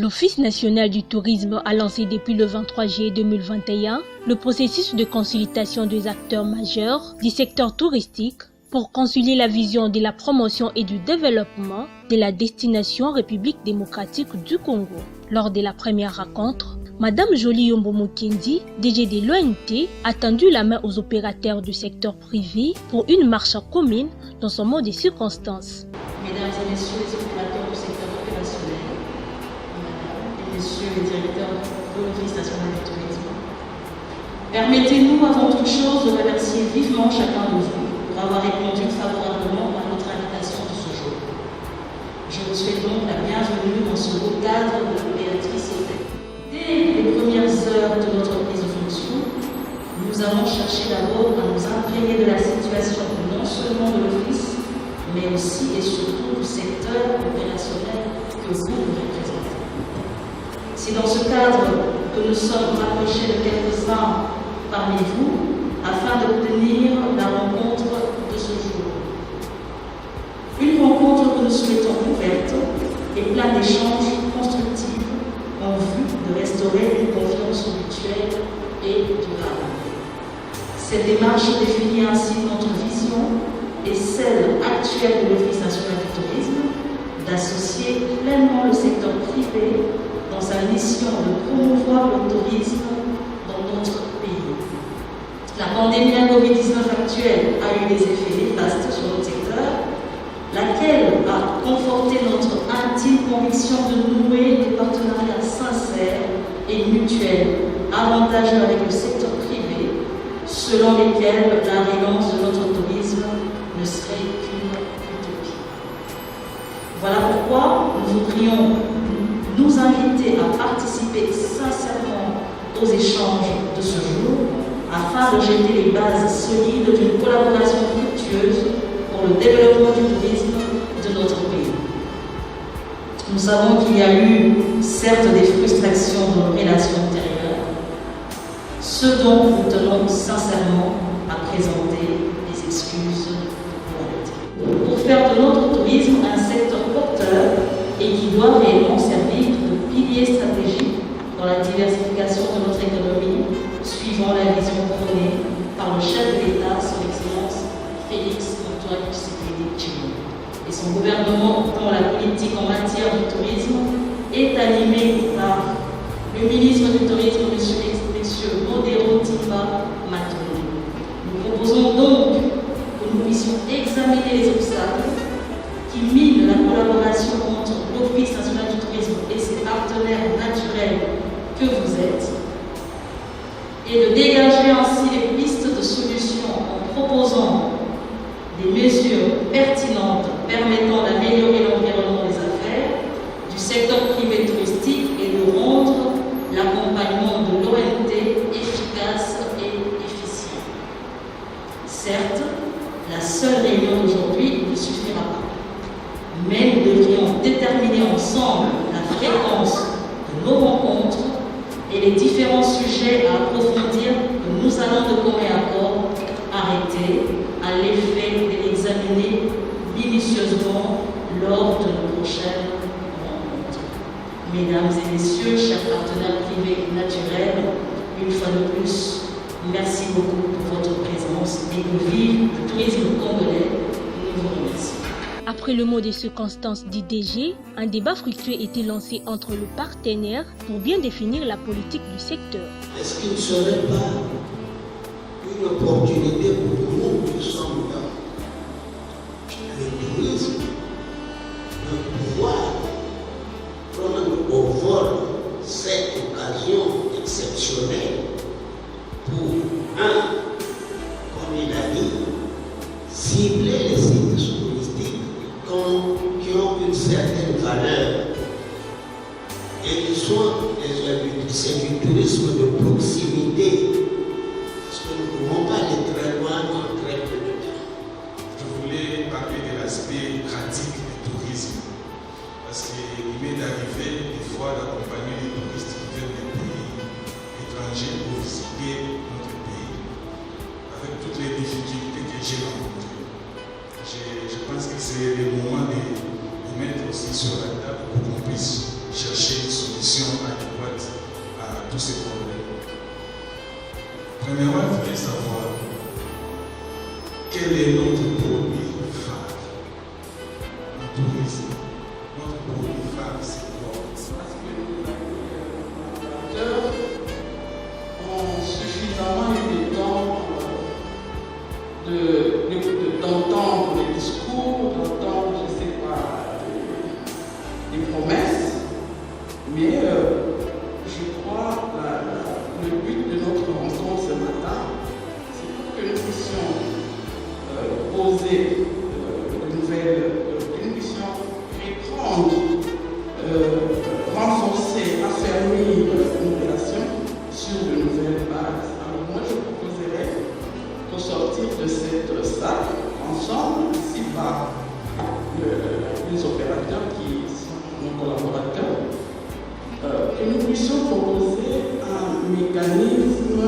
L'Office national du tourisme a lancé depuis le 23 juillet 2021 le processus de consultation des acteurs majeurs du secteur touristique pour concilier la vision de la promotion et du développement de la destination République démocratique du Congo. Lors de la première rencontre, Madame Jolie Yombo Mukendi, DG de l'ONT, a tendu la main aux opérateurs du secteur privé pour une marche commune dans son mode de circonstances. Mesdames et messieurs les opérateurs du secteur opérationnel, Madame et messieurs les directeurs de l'Office national du tourisme, permettez-nous avant toute chose de remercier vivement chacun de vous pour avoir répondu favorablement à notre invitation de ce jour. Je vous souhaite donc la bienvenue dans ce beau cadre de l'opératrice hôtel. Dès les premières heures de notre prise de fonction, nous avons cherché d'abord à nous imprégner de la situation non seulement de l'Office, mais aussi et surtout du secteur opérationnel que vous représentez. C'est dans ce cadre que nous sommes rapprochés de quelques-uns parmi vous afin d'obtenir la rencontre de ce jour. Une rencontre que nous souhaitons ouverte et pleine d'échanges constructifs en vue de restaurer une confiance mutuelle et durable. Cette démarche définit ainsi notre vision et celle actuelle de l'Office national du tourisme d'associer pleinement le secteur privé dans sa mission de promouvoir le tourisme dans notre pays. La pandémie de la Covid-19 actuelle a eu des effets néfastes sur notre secteur, laquelle a conforté notre intime conviction de nouer des partenariats sincères et mutuels, avantageux avec le secteur privé, selon lesquels la relance de notre tourisme ne serait qu'une utopie. Voilà pourquoi nous voudrions nous inviter à participer sincèrement aux échanges de ce jour afin de jeter les bases solides d'une collaboration fructueuse pour le développement du tourisme de notre pays. Nous savons qu'il y a eu certes des frustrations dans nos relations antérieures, ce dont nous tenons sincèrement à présenter des excuses pour faire de notre tourisme un secteur porteur et qui doit réellement servir de pilier stratégique dans la diversification de notre économie, suivant la vision prônée par le chef de l'État, son Excellence Félix Antoine Tshisekedi Tshilombo. Et son gouvernement, dont la politique en matière de tourisme est animée par le ministre du Tourisme, M. Modero Timba Matoné. Nous proposons donc que nous puissions examiner les obstacles qui minent la collaboration entre l'Office national du tourisme et ses partenaires naturels que vous êtes, et de dégager ainsi les pistes de solutions en proposant des mesures pertinentes permettant d'améliorer l'environnement des affaires du secteur privé touristique et de rendre l'accompagnement de l'ONT efficace et efficient. Certes, la seule réunion d'aujourd'hui ne suffira pas, mais nous devrions déterminer ensemble la fréquence de nos rencontres et les différents sujets à approfondir que nous allons de commun accord arrêter à l'effet de l'examiner minutieusement lors de nos prochaines rencontres. Mesdames et messieurs, chers partenaires privés et naturels, une fois de plus, merci beaucoup pour votre présence et que vive le tourisme congolais. Nous vous remercions. Après le mot de circonstance du DG, un débat fructueux était lancé entre les partenaires pour bien définir la politique du secteur. Est-ce qu'il ne serait pas une opportunité pour nous qui sommes dans le tourisme de pouvoir prendre au vol cette occasion exceptionnelle pour, comme il a dit, cibler les sites touristiques qui ont une certaine valeur et qui sont c'est du tourisme de proximité, parce que nous ne pouvons pas aller très loin en très peu de temps. Je voulais parler de l'aspect pratique du tourisme, parce qu'il m'est arrivé des fois d'accompagner les touristes qui viennent des pays étrangers pour visiter notre pays, avec toutes les difficultés que j'ai rencontrées. Je pense que c'est le moment de mettre aussi sur la table pour qu'on puisse chercher une solution. solution adéquate à tous ces problèmes. Premièrement, il faudrait savoir quel est notre produit phare en tourisme. Notre produit phare, c'est quoi? Parce que les acteurs ont suffisamment eu le temps d'entendre les discours, d'entendre, je ne sais pas, des promesses, mais je crois le but de notre rencontre ce matin, c'est pour que nous puissions poser de nouvelles, que nous puissions reprendre, renforcer, affermir nos relations sur de nouvelles bases. Alors moi je proposerais qu'au sortir de cette salle, ensemble, ici par les opérateurs qui sont nos collaborateurs, que nous puissions proposer un mécanisme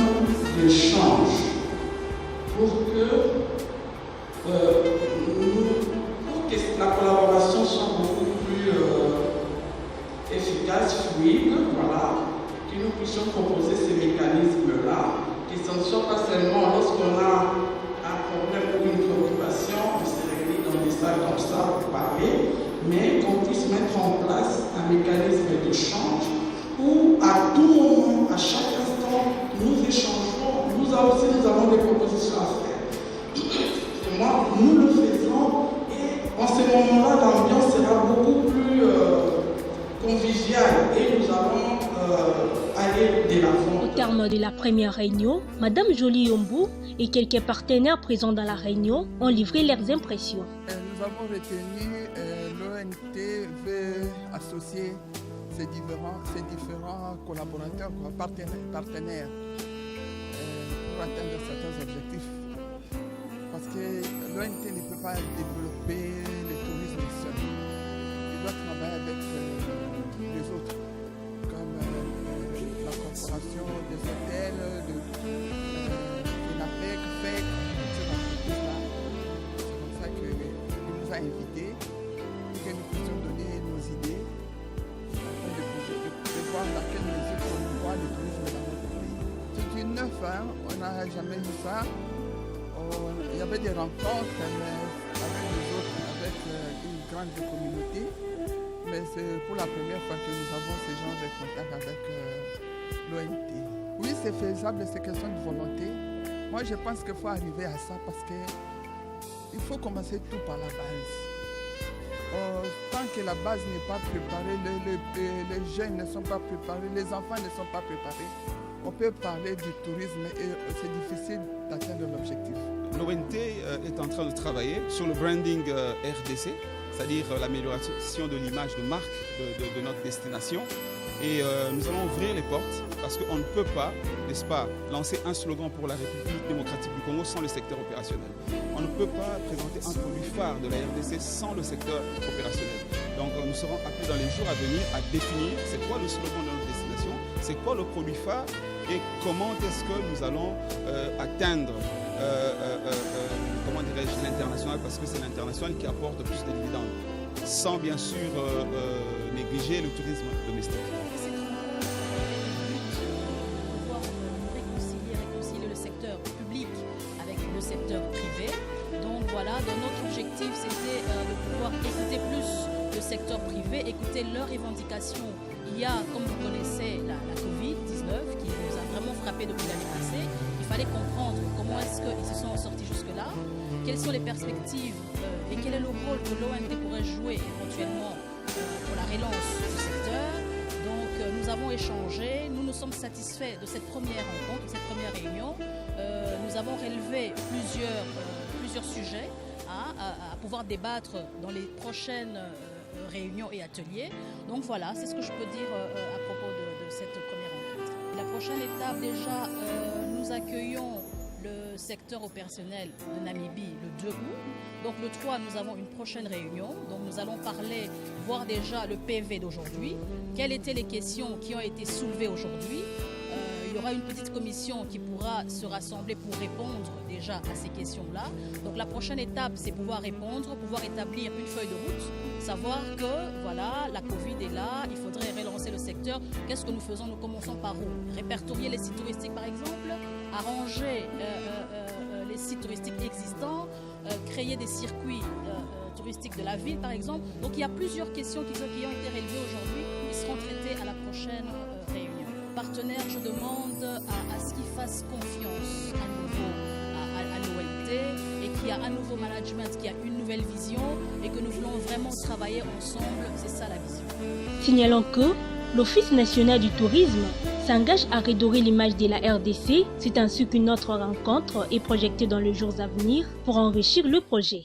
d'échange pour que la collaboration soit beaucoup plus efficace, fluide, voilà, que nous puissions proposer ces mécanismes-là, qui ne soit pas seulement lorsqu'on a un problème ou une préoccupation, on se réunit dans des salles comme ça pour parler, mais qu'on puisse mettre en place un mécanisme d'échange où à tout moment, à chaque instant, nous échangeons, nous avons des propositions à faire. Et moi, nous le faisons et en ce moment-là, l'ambiance sera beaucoup plus conviviale et nous allons aller de l'avant. Au terme de la première réunion, Madame Jolie Yombo et quelques partenaires présents dans la réunion ont livré leurs impressions. Nous avons retenu l'ONT veut associer ces différents collaborateurs, partenaires pour atteindre certains objectifs. Parce que l'ONT ne peut pas développer le tourisme seul. Il doit travailler avec les autres, comme la corporation des hôtels, l'APEC, FEC, toutes ces entreprises-là. C'est comme ça qu'il nous a invités pour que nous puissions donner nos idées de voir dans quelle mesure on voit le tourisme dans notre pays. C'est une neuf, on n'a jamais vu ça. Il y avait des rencontres avec les autres, avec une grande communauté, mais c'est pour la première fois que nous avons ce genre de contact avec l'ONT. Oui, c'est faisable, c'est question de volonté. Moi, je pense qu'il faut arriver à ça parce qu'il faut commencer tout par la base. Tant que la base n'est pas préparée, les jeunes ne sont pas préparés, les enfants ne sont pas préparés, on peut parler du tourisme et c'est difficile d'atteindre l'objectif. L'ONT est en train de travailler sur le branding RDC, c'est-à-dire l'amélioration de l'image de marque de notre destination. Et nous allons ouvrir les portes parce qu'on ne peut pas, n'est-ce pas, lancer un slogan pour la République démocratique du Congo sans le secteur opérationnel. On ne peut pas présenter un produit phare de la RDC sans le secteur opérationnel. Donc nous serons appelés dans les jours à venir à définir c'est quoi le slogan de notre destination, c'est quoi le produit phare et comment est-ce que nous allons atteindre comment dirais-je, l'international, parce que c'est l'international qui apporte plus de dividendes, sans bien sûr négliger le tourisme domestique. Réconcilier le secteur public avec le secteur privé. Donc voilà, dans notre objectif, c'était de pouvoir écouter plus le secteur privé, écouter leurs revendications. Il y a, comme vous connaissez, la Covid-19 qui nous a vraiment frappé depuis l'année passée. Il fallait comprendre comment est-ce qu'ils se sont sortis jusque-là, quelles sont les perspectives et quel est le rôle que l'ONT pourrait jouer éventuellement pour la relance du secteur. Donc nous avons échangé, nous nous sommes satisfaits de cette première rencontre, de cette première réunion. Nous avons relevé plusieurs sujets à pouvoir débattre dans les prochaines réunions et ateliers. Donc voilà, c'est ce que je peux dire à propos de cette première rencontre. La prochaine étape, déjà, nous accueillons le secteur opérationnel de Namibie le 2 août. Donc le 3, nous avons une prochaine réunion. Donc nous allons parler, voir déjà le PV d'aujourd'hui. Quelles étaient les questions qui ont été soulevées aujourd'hui? Il y aura une petite commission qui pourra se rassembler pour répondre déjà à ces questions-là. Donc la prochaine étape, c'est pouvoir répondre, pouvoir établir une feuille de route, savoir que voilà, la Covid est là, il faudrait relancer le secteur. Qu'est-ce que nous faisons? Nous commençons par où? Répertorier les sites touristiques par exemple, arranger les sites touristiques existants, créer des circuits touristiques de la ville par exemple. Donc il y a plusieurs questions qui ont été relevées aujourd'hui, qui seront traitées à la prochaine réunion. Partenaires, je demande à ce qu'ils fassent confiance à nouveau à l'OLT et qu'il y a un nouveau management, qu'il y a une nouvelle vision et que nous voulons vraiment travailler ensemble. C'est ça la vision. Signalons que l'Office national du tourisme s'engage à redorer l'image de la RDC. C'est ainsi qu'une autre rencontre est projetée dans les jours à venir pour enrichir le projet.